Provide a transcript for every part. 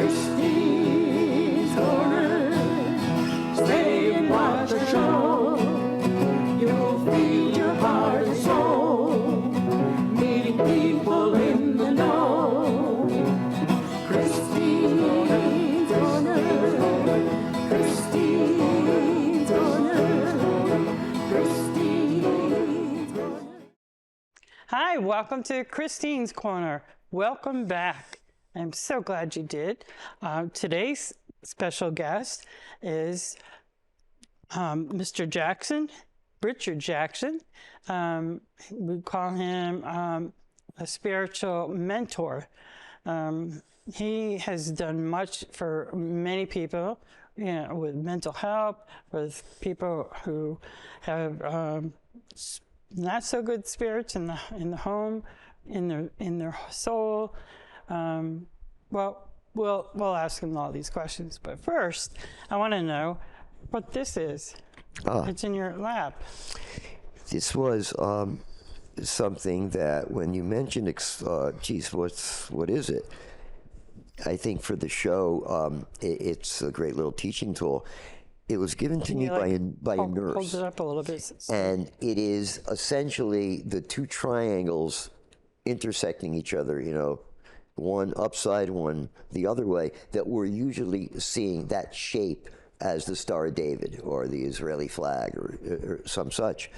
Christine's Corner. Stay and watch the show. You'll feed your heart and soul. Meeting people in the know. Christine's Corner. Christine's Corner. Christine's Corner. Hi, welcome to Christine's Corner. Welcome back. I'm so glad you did. Today's special guest is Mr. Jackson, Richard Jackson. We call him a spiritual mentor. He has done much for many people, with mental health, with people who have not so good spirits in the home, in their soul. Well, we'll ask him all these questions, but first, I want to know what this is. It's in your lap. This was something that when you mentioned, geez, what is it? I think for the show, it's a great little teaching tool. It was given to me by a nurse. Hold it up a little bit. And it is essentially the two triangles intersecting each other, one upside, one the other way, that we're usually seeing that shape as the Star of David or the Israeli flag or some such.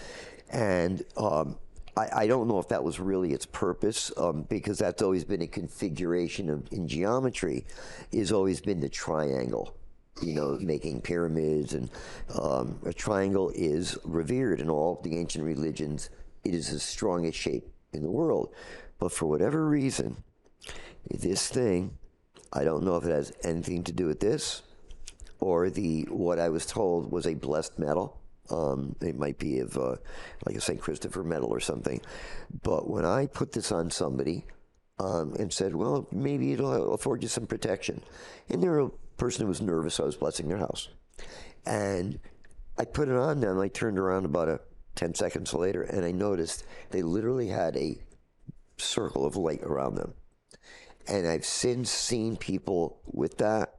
And I don't know if that was really its purpose, because that's always been a configuration in geometry, has always been the triangle. Making pyramids, and a triangle is revered in all the ancient religions. It is the strongest shape in the world. But for whatever reason, this thing, I don't know if it has anything to do with this or what I was told was a blessed metal. It might be of like a St. Christopher metal or something. But when I put this on somebody and said, well, maybe it'll afford you some protection. And there were a person who was nervous, I was blessing their house. And I put it on them. I turned around about 10 seconds later, and I noticed they literally had a circle of light around them. And I've since seen people with that.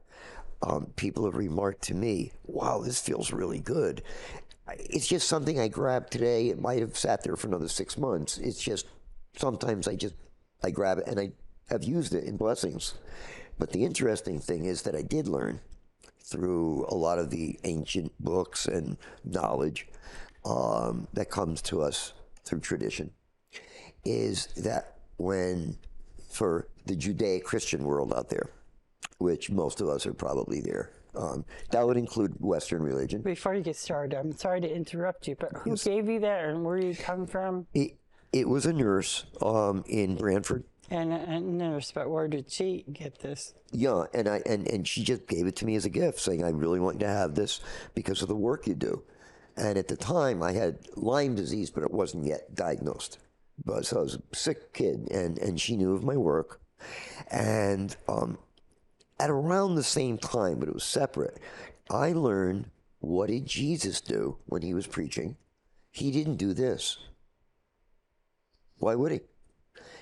People have remarked to me, wow, this feels really good. It's just something I grabbed today. It might have sat there for another 6 months. It's just, sometimes I grab it, and I have used it in blessings. But the interesting thing is that I did learn through a lot of the ancient books and knowledge that comes to us through tradition, is that for the Judeo-Christian world out there, which most of us are probably there, that would include Western religion. Before you get started, I'm sorry to interrupt you, but who gave you that and where you come from? It was a nurse in Brantford. And a nurse, but where did she get this? Yeah, and she just gave it to me as a gift, saying, I really want you to have this because of the work you do. And at the time, I had Lyme disease, but it wasn't yet diagnosed. So I was a sick kid, and she knew of my work. And at around the same time, but it was separate, I learned, what did Jesus do when he was preaching? He didn't do this. Why would he?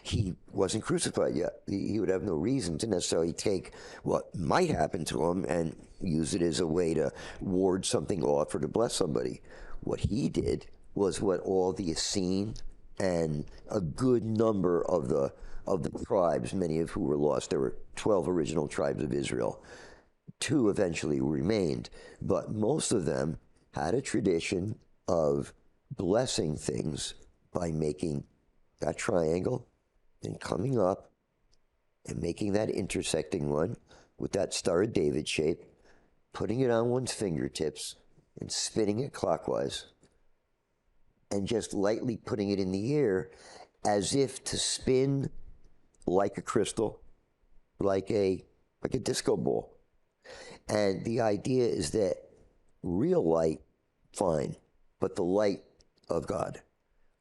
He wasn't crucified yet. He would have no reason to necessarily take what might happen to him and use it as a way to ward something off or to bless somebody. What he did was what all the Essene and a good number of the tribes, many of who were lost. There were 12 original tribes of Israel. 2 eventually remained, but most of them had a tradition of blessing things by making that triangle and coming up and making that intersecting one with that Star of David shape, putting it on one's fingertips and spinning it clockwise, and just lightly putting it in the air as if to spin like a crystal, like a disco ball. And the idea is that real light, fine, but the light of God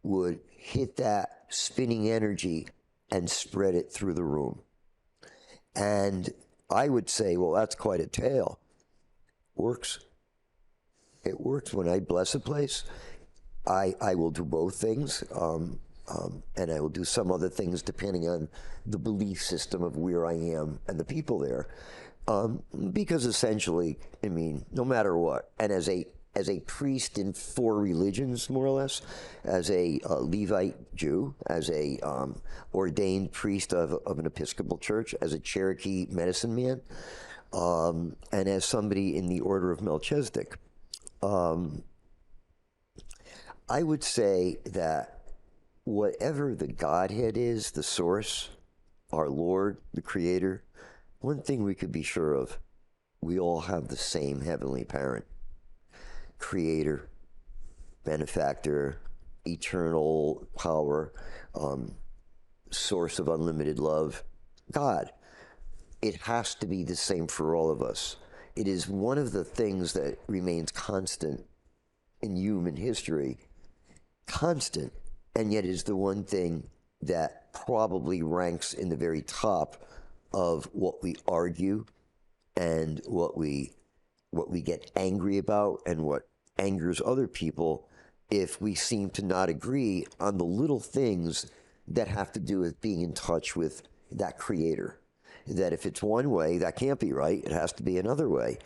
would hit that spinning energy and spread it through the room. And I would say, well, that's quite a tale. Works. It works. When I bless a place, I will do both things, and I will do some other things depending on the belief system of where I am and the people there. Because essentially, I mean, no matter what, and as a priest in 4 religions, more or less, as a Levite Jew, as a ordained priest of an Episcopal church, as a Cherokee medicine man, and as somebody in the order of Melchizedek, I would say that whatever the Godhead is, the source, our Lord, the Creator, one thing we could be sure of, we all have the same heavenly parent, creator, benefactor, eternal power, source of unlimited love, God. It has to be the same for all of us. It is one of the things that remains constant in human history, constant, and yet is the one thing that probably ranks in the very top of what we argue and what we get angry about and what angers other people if we seem to not agree on the little things that have to do with being in touch with that creator. That if it's one way, that can't be right, it has to be another way.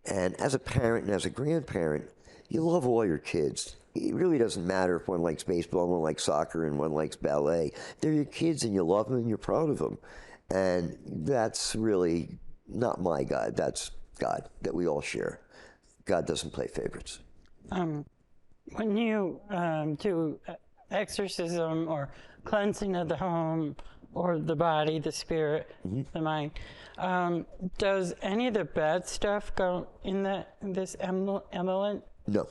And as a parent and as a grandparent, you love all your kids. It really doesn't matter if one likes baseball, one likes soccer, and one likes ballet. They're your kids and you love them and you're proud of them. And that's really not my God, that's God that we all share. God doesn't play favorites. When you do exorcism or cleansing of the home or the body, the spirit, the mind, does any of the bad stuff go in this emelant? No.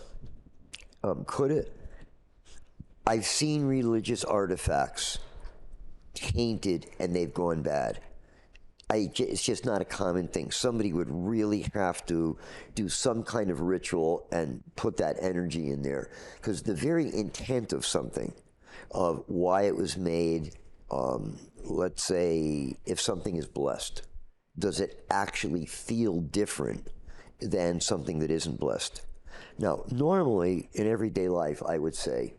Could it? I've seen religious artifacts tainted and they've gone bad. It's just not a common thing. Somebody would really have to do some kind of ritual and put that energy in there. Because the very intent of something, of why it was made, let's say if something is blessed, does it actually feel different than something that isn't blessed? Now, normally in everyday life, I would say,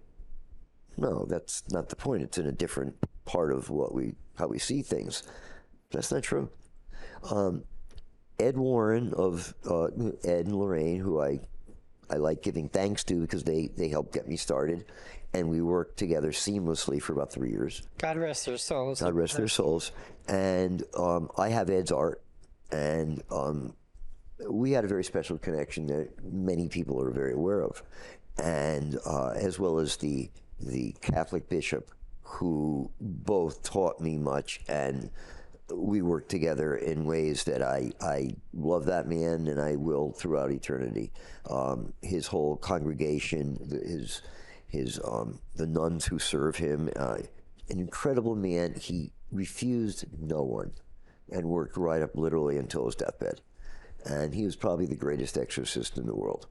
no, that's not the point. It's in a different part of how we see things. That's not true. Ed Warren of Ed and Lorraine, who I like giving thanks to because they helped get me started, and we worked together seamlessly for about 3 years. God rest their souls. God rest their souls. And I have Ed's art, and we had a very special connection that many people are very aware of, and as well as the Catholic bishop, who both taught me much, and we worked together in ways that I love that man, and I will throughout eternity. His whole congregation, the nuns who serve him, an incredible man. He refused no one, and worked right up literally until his deathbed. And he was probably the greatest exorcist in the world.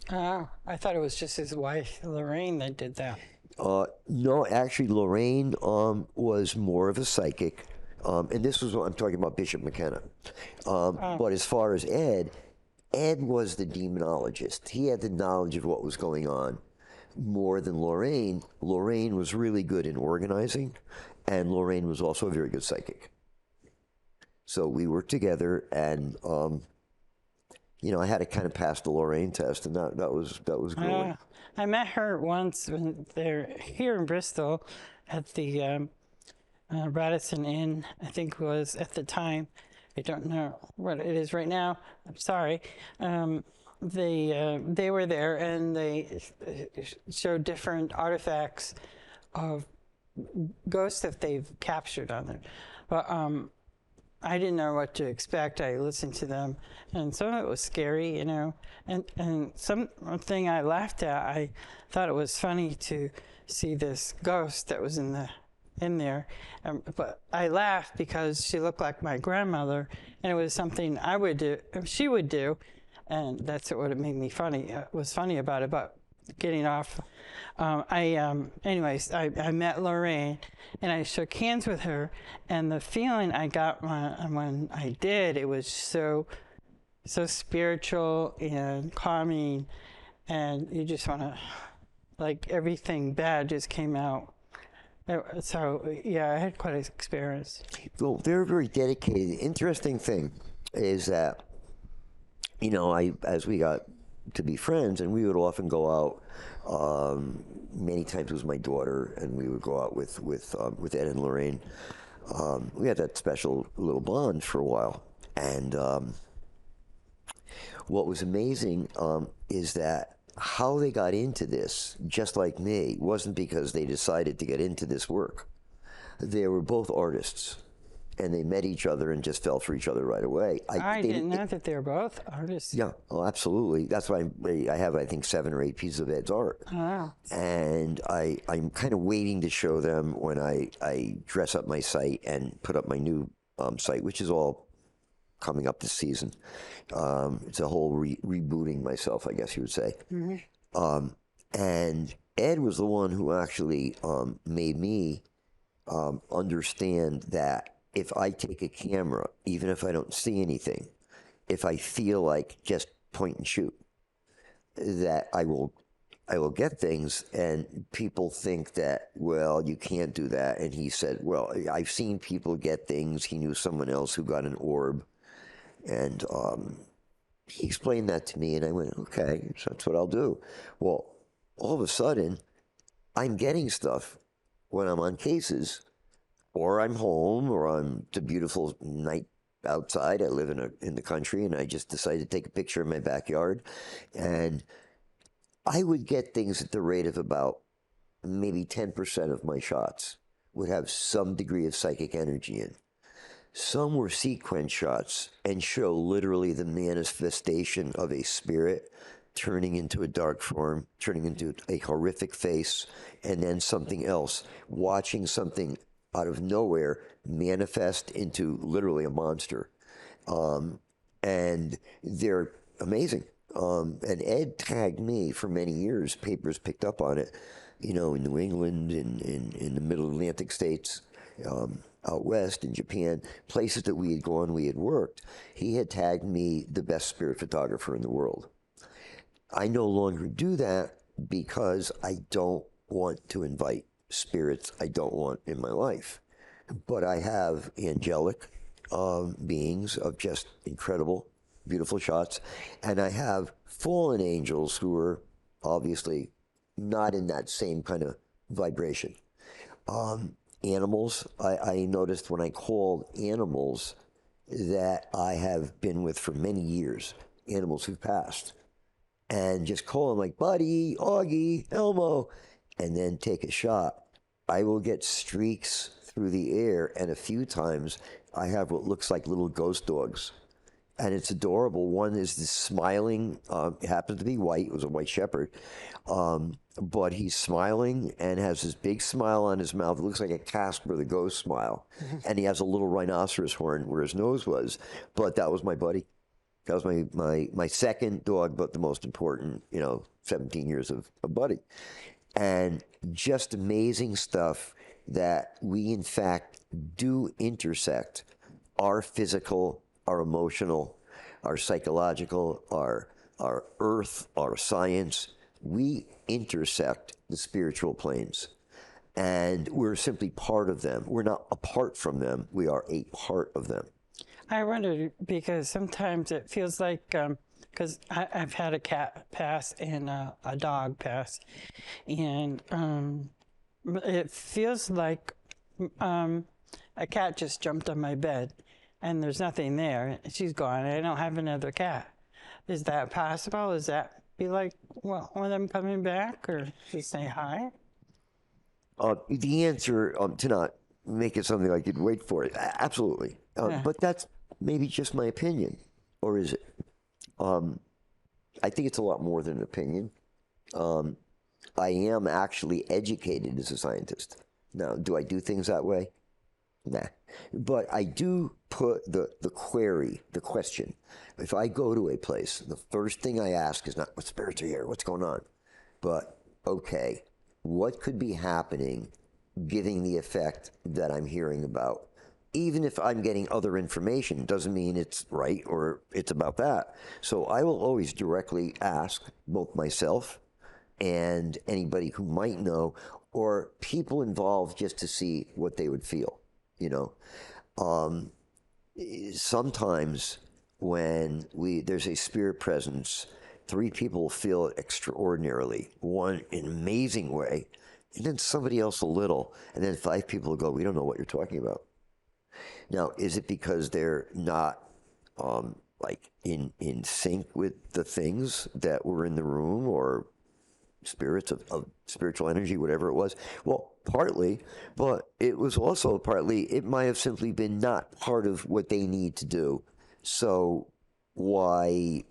Oh, I thought it was just his wife, Lorraine, that did that. No, actually, Lorraine was more of a psychic. And this was what I'm talking about, Bishop McKenna. But as far as Ed was the demonologist. He had the knowledge of what was going on more than Lorraine. Lorraine was really good in organizing, and Lorraine was also a very good psychic. So we worked together, and I had to kind of pass the Lorraine test, and that was grueling. I met her once when they're here in Bristol at the Radisson Inn, I think it was at the time. I don't know what it is right now. I'm sorry. They were there, and they showed different artifacts of ghosts that they've captured on there. But I didn't know what to expect. I listened to them, and some of it was scary, and something I laughed at. I thought it was funny to see this ghost that was in there, but I laughed because she looked like my grandmother, and it was something I would do, she would do, and that's what made me funny. Was funny about it. But getting off, anyways, I met Lorraine, and I shook hands with her, and the feeling I got when I did, it was so spiritual and calming, and you just want to, like, everything bad just came out. So, yeah, I had quite an experience. Well, they're very dedicated. Interesting thing, is that, you know, as we got to be friends, and we would often go out. Many times it was my daughter, and we would go out with Ed and Lorraine. We had that special little bond for a while, and what was amazing is that how they got into this, just like me, wasn't because they decided to get into this work. They were both artists, and they met each other and just fell for each other right away. I didn't know that they were both artists. Yeah, oh, absolutely. That's why I have, I think, 7 or 8 pieces of Ed's art. Wow. And I'm kind of waiting to show them when I dress up my site and put up my new site, which is all coming up this season. It's a whole rebooting myself, I guess you would say. And Ed was the one who actually made me understand that if I take a camera, even if I don't see anything, if I feel like just point and shoot, that I will get things. And people think that, well, you can't do that. And he said, well, I've seen people get things. He knew someone else who got an orb, and he explained that to me, and I went, okay, so that's what I'll do. Well, all of a sudden, I'm getting stuff when I'm on cases, or I'm home, or I'm, it's a beautiful night outside. I live in the country, and I just decided to take a picture in my backyard, and I would get things at the rate of about maybe 10% of my shots would have some degree of psychic energy in. Some were sequence shots and show literally the manifestation of a spirit turning into a dark form, turning into a horrific face, and then something else, watching something out of nowhere manifest into literally a monster. And they're amazing. And Ed tagged me for many years. Papers picked up on it, you know, in New England, in the middle Atlantic states, out west, in Japan, places that we had gone, we had worked. He had tagged me the best spirit photographer in the world. I no longer do that because I don't want to invite spirits I don't want in my life. But I have angelic beings of just incredible, beautiful shots. And I have fallen angels who are obviously not in that same kind of vibration. Animals, I noticed when I called animals that I have been with for many years, animals who've passed, and just call them like Buddy, Augie, Elmo, and then take a shot. I will get streaks through the air, and a few times I have what looks like little ghost dogs. And it's adorable. One is this smiling, it happens to be white, it was a white shepherd, but he's smiling and has this big smile on his mouth. It looks like a Casper the Ghost smile. And he has a little rhinoceros horn where his nose was. But that was my buddy. That was my second dog, but the most important, 17 years of buddy. And just amazing stuff that we, in fact, do intersect our physical, our emotional, our psychological, our earth, our science. We intersect the spiritual planes, and we're simply part of them. We're not apart from them. We are a part of them. I wondered because sometimes it feels like, because I've had a cat pass and a dog pass, and it feels like a cat just jumped on my bed, and there's nothing there. She's gone. I don't have another cat. Is that possible? Is that be like one of them coming back, or just say hi? The answer to not make it something like you'd wait for it, absolutely. But that's maybe just my opinion, or is it? I think it's a lot more than an opinion. I am actually educated as a scientist. Now, do I do things that way? Nah. But I do put the query, the question. If I go to a place, the first thing I ask is not, what spirits are here? What's going on? But, okay, what could be happening giving the effect that I'm hearing about? Even if I'm getting other information, doesn't mean it's right or it's about that. So I will always directly ask both myself and anybody who might know, or people involved, just to see what they would feel. Sometimes when there's a spirit presence, 3 people feel it extraordinarily, one in an amazing way, and then somebody else a little, and then 5 people go, we don't know what you're talking about. Now, is it because they're not like in sync with the things that were in the room, or spirits of spiritual energy, whatever it was? Well, partly, but it was also partly, it might have simply been not part of what they need to do. So why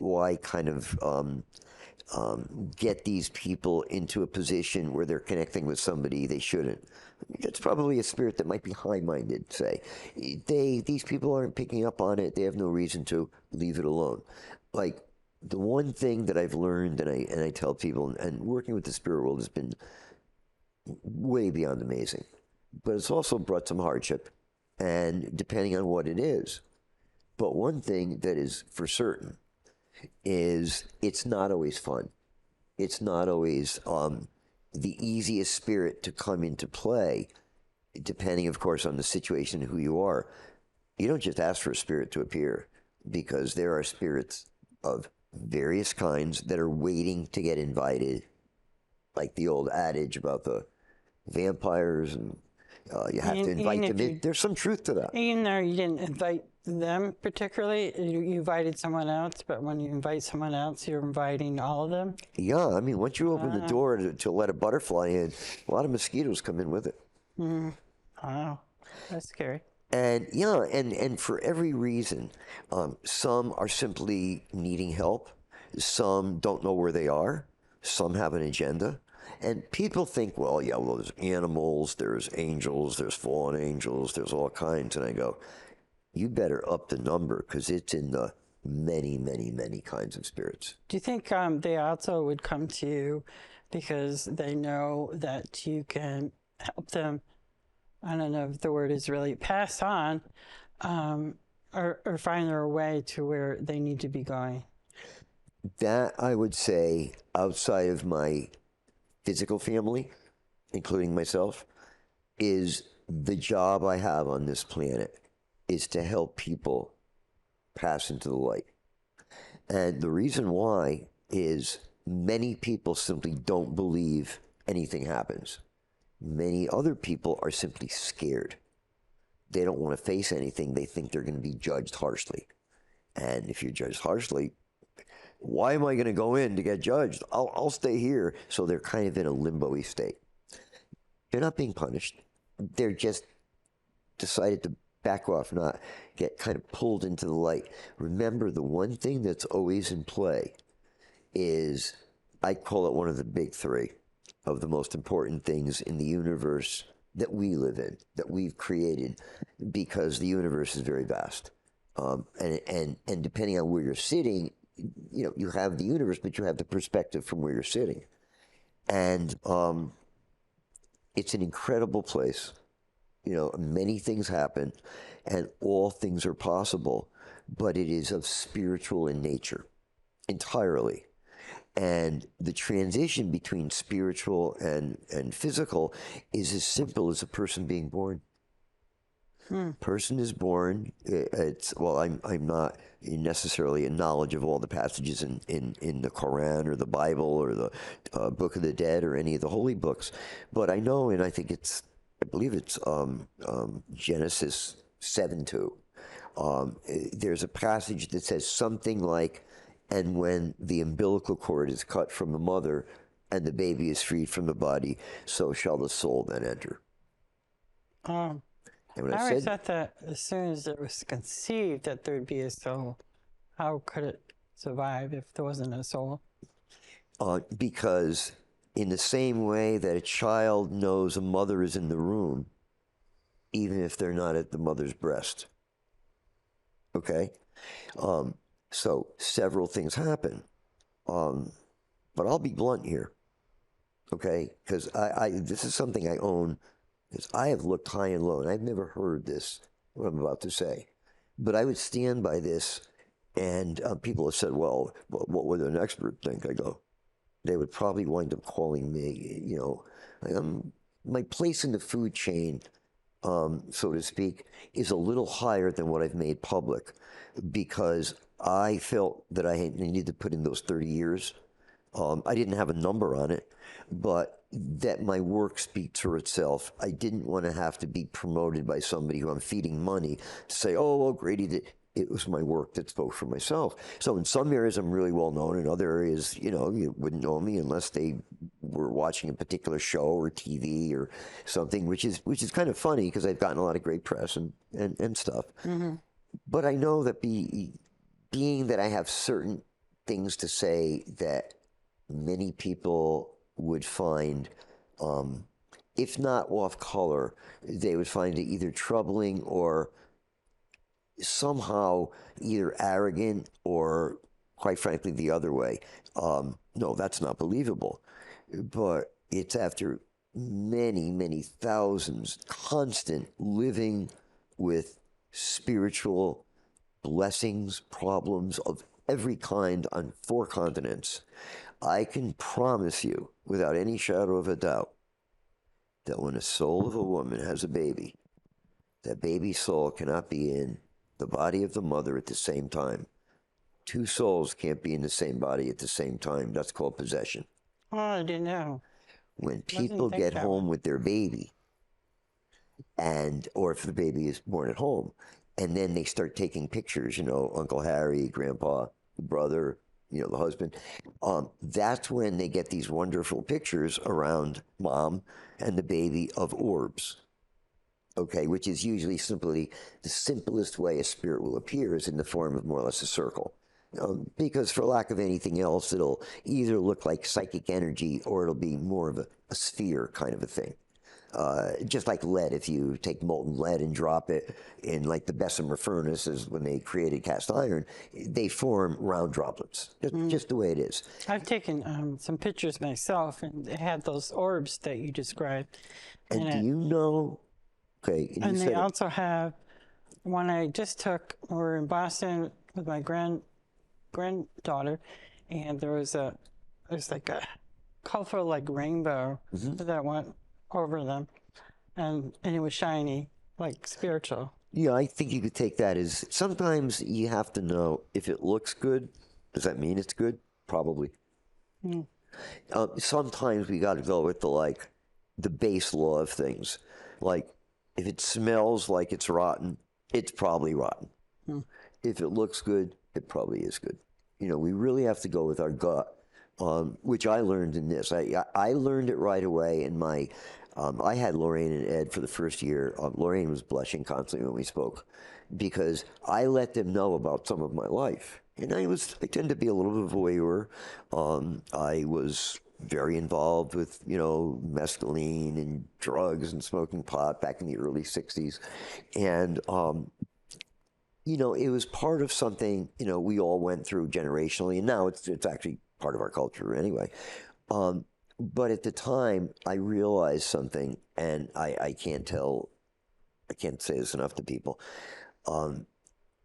kind of get these people into a position where they're connecting with somebody they shouldn't? It's probably a spirit that might be high-minded, say. These people aren't picking up on it. They have no reason to. Leave it alone. Like, the one thing that I've learned, and I tell people, and working with the spirit world has been way beyond amazing, but it's also brought some hardship, and depending on what it is. But one thing that is for certain is it's not always fun. It's not always the easiest spirit to come into play, depending, of course, on the situation and who you are. You don't just ask for a spirit to appear, because there are spirits of various kinds that are waiting to get invited, like the old adage about the vampires, and you have to invite them in. There's some truth to that. Even though you didn't invite them particularly, you invited someone else, but when you invite someone else, you're inviting all of them? Yeah, I mean, once you open the door to let a butterfly in, a lot of mosquitoes come in with it. Wow, that's scary. And yeah, and for every reason, some are simply needing help, some don't know where they are, some have an agenda. And people think, well, there's animals, there's angels, there's fallen angels, there's all kinds. And I go, you better up the number, because it's in the many, many, many kinds of spirits. Do you think they also would come to you because they know that you can help them? I don't know if the word is really pass on, or find their way to where they need to be going. That, I would say, outside of my physical family, including myself, is the job I have on this planet, is to help people pass into the light. And the reason why is many people simply don't believe anything happens. Many other people are simply scared. They don't want to face anything. They think they're going to be judged harshly. And if you're judged harshly, why am I going to go in to get judged? I'll stay here. So they're kind of in a limbo-y state. They're not being punished. They're just decided to back off, not get kind of pulled into the light. Remember, the one thing that's always in play is, I call it one of the big 3 of the most important things in the universe that we live in, that we've created, because the universe is very vast. And depending on where you're sitting, you have the universe, but you have the perspective from where you're sitting. And it's an incredible place. Many things happen, and all things are possible, but it is of spiritual in nature, entirely. And the transition between spiritual and physical is as simple as a person being born. Person is born. I'm not necessarily in knowledge of all the passages in the Quran or the Bible or the Book of the Dead or any of the holy books, but I know, and I believe it's Genesis 7:2. There's a passage that says something like, and when the umbilical cord is cut from the mother and the baby is freed from the body, so shall the soul then enter. I always thought that as soon as it was conceived that there'd be a soul. How could it survive if there wasn't a soul? Because in the same way that a child knows a mother is in the room, even if they're not at the mother's breast. Okay? So several things happen. But I'll be blunt here. Okay? Because this is something I own, because I have looked high and low, and I've never heard this, what I'm about to say. But I would stand by this, and people have said, well, what would an expert think? I go, they would probably wind up calling me, my place in the food chain, so to speak, is a little higher than what I've made public, because I felt that I needed to put in those 30 years. I didn't have a number on it, but that my work speaks for itself. I didn't want to have to be promoted by somebody who I'm feeding money to say, oh, well, Grady did. It was my work that spoke for myself. So in some areas, I'm really well known. In other areas, you wouldn't know me unless they were watching a particular show or TV or something, which is kind of funny because I've gotten a lot of great press and stuff. But I know that being that I have certain things to say that many people would find, if not off color, they would find it either troubling or somehow either arrogant or, quite frankly, the other way. No, that's not believable. But it's after many, many thousands, constant living with spiritual blessings, problems of every kind on 4 continents. I can promise you, without any shadow of a doubt, that when the soul of a woman has a baby, that baby's soul cannot be in the body of the mother at the same time. 2 souls can't be in the same body at the same time. That's called possession. Oh, I didn't know. When people get home with their baby, or if the baby is born at home, and then they start taking pictures, Uncle Harry, Grandpa, the brother, the husband, that's when they get these wonderful pictures around mom and the baby of orbs. Okay, which is usually simply the simplest way a spirit will appear is in the form of more or less a circle. Because for lack of anything else, it'll either look like psychic energy or it'll be more of a sphere kind of a thing. Just like lead, if you take molten lead and drop it in like the Bessemer furnaces when they created cast iron, they form round droplets. Just the way it is. I've taken some pictures myself, and they had those orbs that you described. And do you know? Okay. And they also have one I just took. We were in Boston with my granddaughter, and there's like a colorful like rainbow that went over them, and it was shiny, like spiritual. Yeah, I think you could take that as sometimes you have to know if it looks good. Does that mean it's good? Probably. Sometimes we got to go with the base law of things. Like if it smells like it's rotten, it's probably rotten. If it looks good, it probably is good. We really have to go with our gut, which I learned in this. I learned it right away in my. I had Lorraine and Ed for the first year. Lorraine was blushing constantly when we spoke because I let them know about some of my life. And I tend to be a little bit of a voyeur. I was very involved with, mescaline and drugs and smoking pot back in the early 60s. And, it was part of something, we all went through generationally. And now it's actually part of our culture anyway. But at the time, I realized something, and I can't say this enough to people.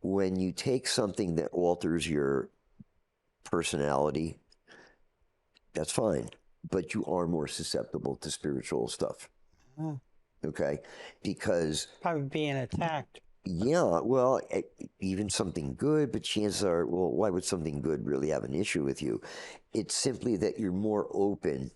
When you take something that alters your personality, that's fine, but you are more susceptible to spiritual stuff. Okay? Because... Probably being attacked. Yeah, well, even something good, but chances are, well, why would something good really have an issue with you? It's simply that you're more open.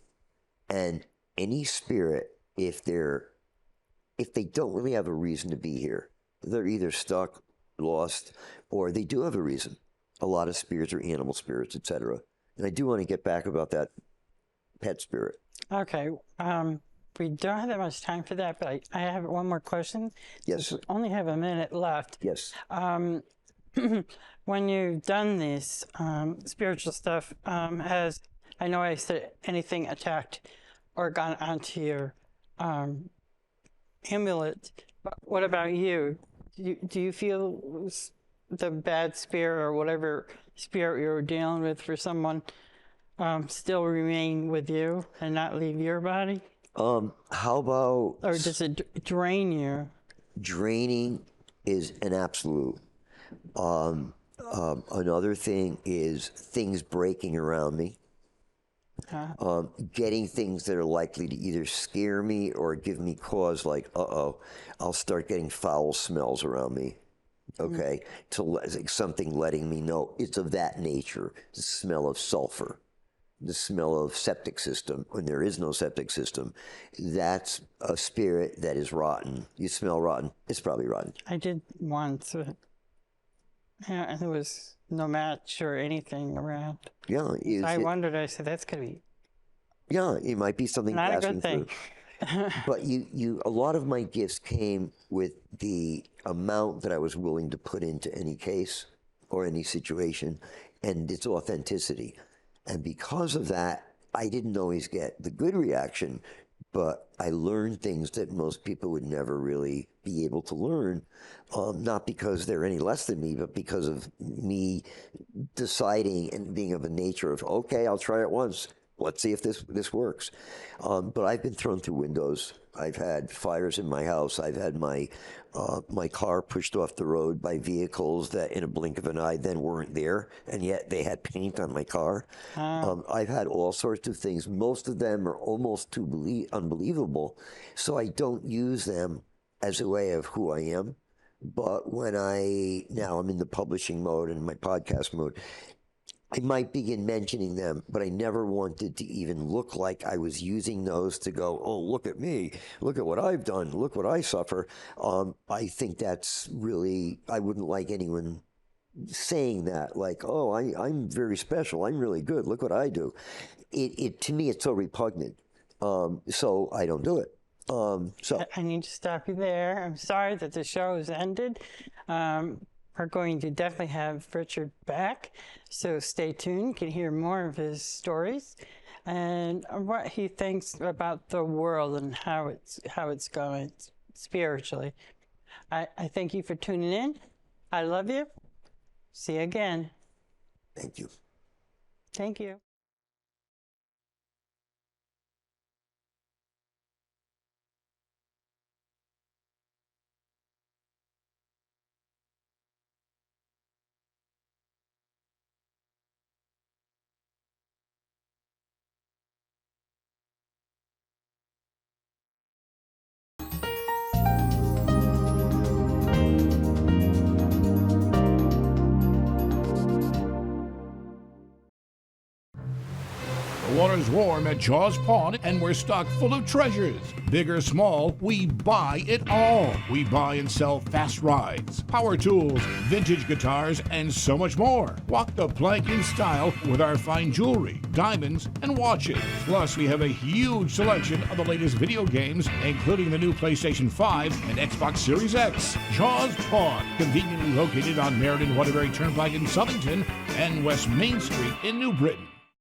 And any spirit, if they don't really have a reason to be here, they're either stuck, lost, or they do have a reason. A lot of spirits are animal spirits, etc. And I do want to get back about that pet spirit. Okay. We don't have that much time for that, but I have one more question. Yes. We only have a minute left. Yes. When you've done this spiritual stuff, I know I said anything attacked or gone onto your amulet, but what about you? Do you feel the bad spirit or whatever spirit you're dealing with for someone still remain with you and not leave your body? How about... Or does it drain you? Draining is an absolute. Another thing is things breaking around me. Getting things that are likely to either scare me or give me cause, like, I'll start getting foul smells around me. okay, like something letting me know it's of that nature. The smell of sulfur, the smell of septic system, when there is no septic system, that's a spirit that is rotten. You smell rotten, it's probably rotten. I did once. Yeah, and there was no match or anything around. Yeah. So I wondered, I said, that's going to be Yeah, it might be something not a passing good thing. through. But a lot of my gifts came with the amount that I was willing to put into any case or any situation, and its authenticity. And because of that, I didn't always get the good reaction, but I learned things that most people would never really be able to learn, not because they're any less than me, but because of me deciding and being of a nature of, okay, I'll try it once. Let's see if this works. But I've been thrown through windows. I've had fires in my house. I've had my car pushed off the road by vehicles that in a blink of an eye then weren't there, and yet they had paint on my car. I've had all sorts of things. Most of them are almost too unbelievable, so I don't use them as a way of who I am. But now I'm in the publishing mode and my podcast mode, I might begin mentioning them, but I never wanted to even look like I was using those to go, oh, look at me, look at what I've done, look what I suffer. I think that's really, I wouldn't like anyone saying that, like, oh, I'm very special, I'm really good, look what I do. To me, it's so repugnant, so I don't do it. I need to stop you there. I'm sorry that the show has ended. We're going to definitely have Richard back, so stay tuned. You can hear more of his stories and what he thinks about the world and how it's going spiritually. I thank you for tuning in. I love you. See you again. Thank you. Thank you. The water's warm at Jaws Pond, and we're stocked full of treasures. Big or small, we buy it all. We buy and sell fast rides, power tools, vintage guitars, and so much more. Walk the plank in style with our fine jewelry, diamonds, and watches. Plus, we have a huge selection of the latest video games, including the new PlayStation 5 and Xbox Series X. Jaws Pond, conveniently located on Meriden Waterbury Turnpike in Southington and West Main Street in New Britain.